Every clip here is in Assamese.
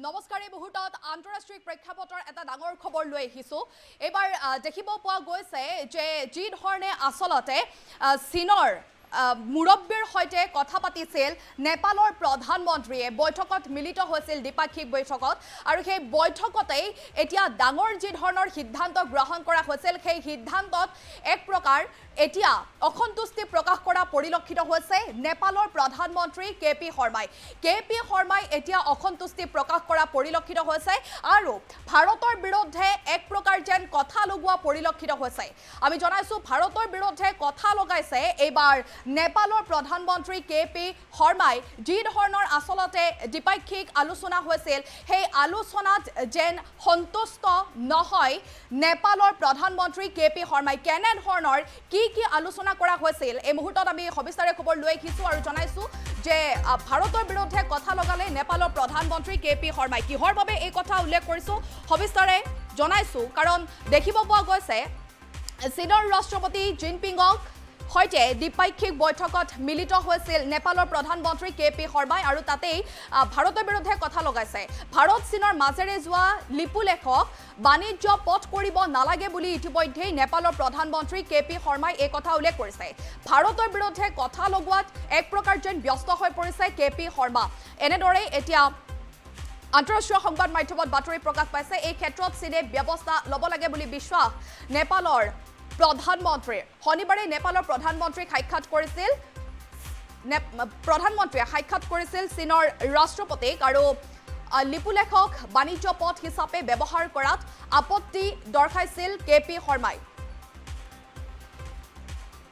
নমস্কাৰ এই মুহূৰ্তত আন্তঃৰাষ্ট্ৰীয় প্ৰেক্ষাপটৰ এটা ডাঙৰ খবৰ লৈ আহিছো এবাৰ দেখিব পোৱা গৈছে যে যি ধৰণে আসলতে চীনৰ মুৰব্বীৰ সৈতে কথা পাতিছিল নেপালৰ প্ৰধানমন্ত্ৰীয়ে বৈঠকত মিলিত হৈছিল দ্বিপাক্ষিক বৈঠকত আৰু সেই বৈঠকতেই এতিয়া ডাঙৰ যি ধৰণৰ সিদ্ধান্ত গ্ৰহণ কৰা হৈছিল সেই সিদ্ধান্তত এক প্ৰকাৰ এতিয়া অসন্তুষ্টি প্ৰকাশ কৰা পৰিলক্ষিত হৈছে নেপালৰ প্ৰধানমন্ত্ৰী কেপি শৰ্মাই এতিয়া অসন্তুষ্টি প্ৰকাশ কৰা পৰিলক্ষিত হৈছে আৰু ভাৰতৰ বিৰুদ্ধে এক প্ৰকাৰ যেন কথা লগোৱা পৰিলক্ষিত হৈছে আমি জনাইছো ভাৰতৰ বিৰুদ্ধে কথা লগাইছে এইবাৰ নেপালৰ প্ৰধানমন্ত্ৰী কেপি শৰ্মাই যি ধৰণৰ আসলতে দ্বিপাক্ষিক আলোচনা হৈছিল সেই আলোচনাত যেন সন্তুষ্ট নহয় নেপালৰ প্ৰধানমন্ত্ৰী কেপি শৰ্মাই কেনে ধৰণৰ কি আলোচনা কৰা হৈছিল এই মুহূৰ্তত আমি সবিস্তাৰে খবৰ লৈ আহিছো আৰু জনাইছো যে ভাৰতৰ বিৰুদ্ধে কথা লগালে নেপালৰ প্ৰধানমন্ত্ৰী কেপি শৰ্মাই কিহৰ বাবে এই কথা উল্লেখ কৰিছো সবিস্তাৰে জনাইছো কাৰণ দেখিব পোৱা গৈছে চীনৰ ৰাষ্ট্ৰপতি জিনপিঙক সৈতে দ্বিপাক্ষিক বৈঠকত মিলিত হৈছিল নেপালৰ প্ৰধানমন্ত্ৰী কেপি শৰ্মাই আৰু তাতেই ভাৰতৰ বিৰুদ্ধে কথা লগাইছে ভাৰত চীনৰ মাজেৰে যোৱা লিপুলেখক বাণিজ্য পথ কৰিব নালাগে বুলি ইতিমধ্যেই নেপালৰ প্ৰধানমন্ত্ৰী কেপি শৰ্মাই এই কথা উল্লেখ কৰিছে ভাৰতৰ বিৰুদ্ধে কথা লগোৱাত এক প্ৰকাৰ যেন ব্যস্ত হৈ পৰিছে কেপি শৰ্মা এনেদৰে এতিয়া আন্তঃৰাষ্ট্ৰীয় সংবাদ মাধ্যমত বাতৰি প্ৰকাশ পাইছে এই ক্ষেত্ৰত চীনে ব্যৱস্থা ল'ব লাগে বুলি বিশ্বাস নেপালৰ প্ৰধানমন্ত্ৰী শনিবাৰে নেপালৰ প্ৰধানমন্ত্ৰীক সাক্ষাৎ কৰিছিল চীনৰ ৰাষ্ট্ৰপতিক আৰু লিপুলেখক বাণিজ্য পথ হিচাপে ব্যৱহাৰ কৰাত আপত্তি দৰ্শাইছিল কেপি শৰ্মাই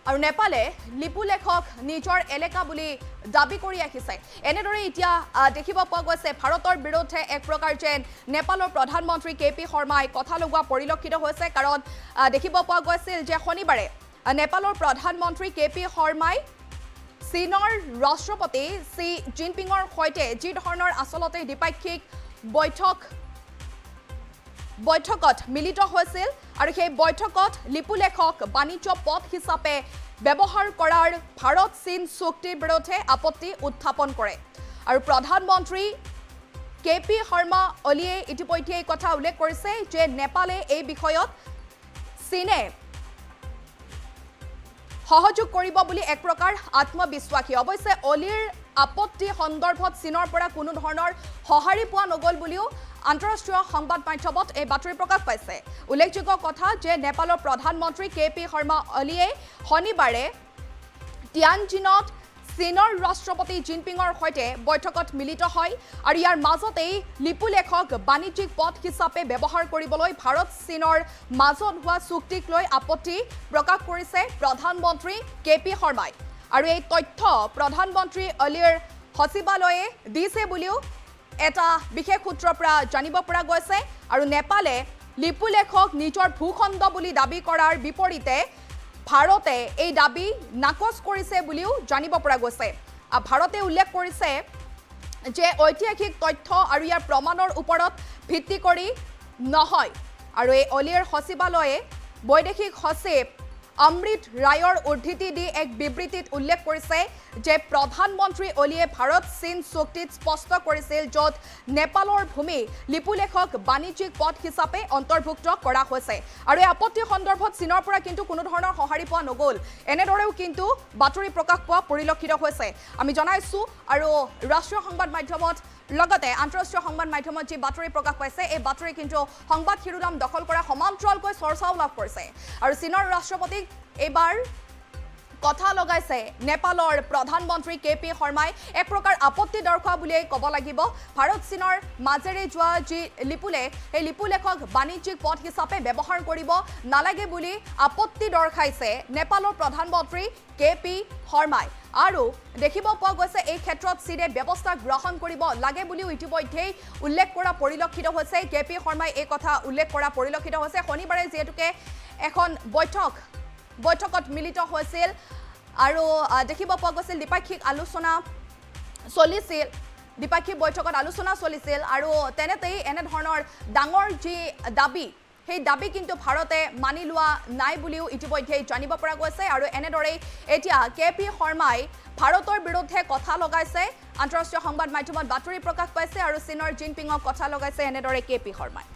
আৰু নেপালে লিপুলেখক নিজৰ এলেকা বুলি দাবী কৰি আহিছে এনেদৰে এতিয়া দেখিব পোৱা গৈছে ভাৰতৰ বিৰুদ্ধে এক প্ৰকাৰ যেন নেপালৰ প্ৰধানমন্ত্ৰী কেপি শৰ্মাই কথা লগোৱা পৰিলক্ষিত হৈছে কাৰণ দেখিব পোৱা গৈছিল যে শনিবাৰে নেপালৰ প্ৰধানমন্ত্ৰী কেপি শৰ্মাই চীনৰ ৰাষ্ট্ৰপতি চি জিনপিঙৰ সৈতে যি ধৰণৰ আসলতে দ্বিপাক্ষিক বৈঠকত মিলিত হৈছিল আৰু সেই বৈঠকত লিপুলেখক বাণিজ্য পথ হিচাপে ব্যৱহাৰ কৰাৰ ভাৰত চীন চুক্তিৰ বিৰুদ্ধে আপত্তি উত্থাপন কৰে আৰু প্ৰধানমন্ত্ৰী কেপি শৰ্মা অলিয়ে ইতিমধ্যে এই কথা উল্লেখ কৰিছে যে নেপালে এই বিষয়ত চীনে সহযোগ কৰিব বুলি এক প্ৰকাৰ আত্মবিশ্বাসী অৱশ্যে অলিৰ আপত্তি সন্দৰ্ভত চীনৰ পৰা কোনো ধৰণৰ সঁহাৰি পোৱা নগল বুলিও আন্তঃৰাষ্ট্ৰীয় সংবাদ মাধ্যমত এই বাতৰি প্ৰকাশ পাইছে উল্লেখযোগ্য কথা যে নেপালৰ প্ৰধানমন্ত্ৰী কেপি শৰ্মা অলিয়ে শনিবাৰে তিয়ানজিনত চীনৰ ৰাষ্ট্ৰপতি জিনপিঙৰ সৈতে বৈঠকত মিলিত হয় আৰু ইয়াৰ মাজতেই লিপুলেখক বাণিজ্যিক পথ হিচাপে ব্যৱহাৰ কৰিবলৈ ভাৰত চীনৰ মাজত হোৱা চুক্তিক লৈ আপত্তি প্ৰকাশ কৰিছে প্ৰধানমন্ত্ৰী কেপি শৰ্মাই আৰু এই তথ্য প্ৰধানমন্ত্ৰী অলিৰ সচিবালয়ে দিছে বুলিও এটা বিশেষ সূত্ৰৰ পৰা জানিব পৰা গৈছে আৰু নেপালে লিপুলেখক নিজৰ ভূখণ্ড বুলি দাবী কৰাৰ বিপৰীতে ভাৰতে এই দাবী নাকচ কৰিছে বুলিও জানিব পৰা গৈছে ভাৰতে উল্লেখ কৰিছে যে ঐতিহাসিক তথ্য আৰু ইয়াৰ প্ৰমাণৰ ওপৰত ভিত্তি কৰি নহয় আৰু এই অলিৰ সচিবালয়ে বৈদেশিক সচিব অমৃত ৰায়ৰ উদ্ধৃতি দি এক বিবৃতিত উল্লেখ কৰিছে যে প্ৰধানমন্ত্ৰী অলিয়ে ভাৰত চীন চুক্তিত স্পষ্ট কৰিছিল য'ত নেপালৰ ভূমি লিপুলেখক বাণিজ্যিক পথ হিচাপে অন্তৰ্ভুক্ত কৰা হৈছে আৰু এই আপত্তি সন্দৰ্ভত চীনৰ পৰা কিন্তু কোনো ধৰণৰ সঁহাৰি পোৱা নগ'ল এনেদৰেও কিন্তু বাতৰি প্ৰকাশ পোৱা পৰিলক্ষিত হৈছে আমি জনাইছো আৰু ৰাষ্ট্ৰীয় সংবাদ মাধ্যমত লগতে আন্তঃৰাষ্ট্ৰীয় সংবাদ মাধ্যমত যি বাতৰি প্ৰকাশ পাইছে এই বাতৰি কিন্তু সংবাদ শিৰোনাম দখল কৰা সমান্তৰালকৈ চৰ্চাও লাভ কৰিছে আৰু চীনৰ ৰাষ্ট্ৰপতিক এইবাৰ কথা লগাইছে নেপালৰ প্ৰধানমন্ত্ৰী কেপি শৰ্মাই এক প্ৰকাৰ আপত্তি দৰ্শোৱা বুলিয়েই ক'ব লাগিব ভাৰত চীনৰ মাজেৰে যোৱা যি লিপুলেখ সেই লিপুলেখক বাণিজ্যিক পথ হিচাপে ব্যৱহাৰ কৰিব নালাগে বুলি আপত্তি দৰ্শাইছে নেপালৰ প্ৰধানমন্ত্ৰী কেপি শৰ্মাই আৰু দেখিব পোৱা গৈছে এই ক্ষেত্ৰত চীনে ব্যৱস্থা গ্ৰহণ কৰিব লাগে বুলিও ইতিমধ্যেই উল্লেখ কৰা পৰিলক্ষিত হৈছে কেপি শৰ্মাই এই কথা উল্লেখ কৰা পৰিলক্ষিত হৈছে শনিবাৰে যিহেতুকে এখন বৈঠকত মিলিত হৈছিল আৰু দেখিব পোৱা গৈছিল দ্বিপাক্ষিক বৈঠকত আলোচনা চলিছিল আৰু তেনেতেই এনেধৰণৰ ডাঙৰ যি দাবী সেই দাবী কিন্তু ভাৰতে মানি লোৱা নাই বুলিও ইতিমধ্যে জানিব পৰা গৈছে আৰু এনেদৰেই এতিয়া কে.পি. শৰ্মাই ভাৰতৰ বিৰুদ্ধে কথা লগাইছে আন্তঃৰাষ্ট্ৰীয় সংবাদ মাধ্যমত বাতৰি প্ৰকাশ পাইছে আৰু চীনৰ জিনপিঙক কথা লগাইছে এনেদৰে কে.পি. শৰ্মাই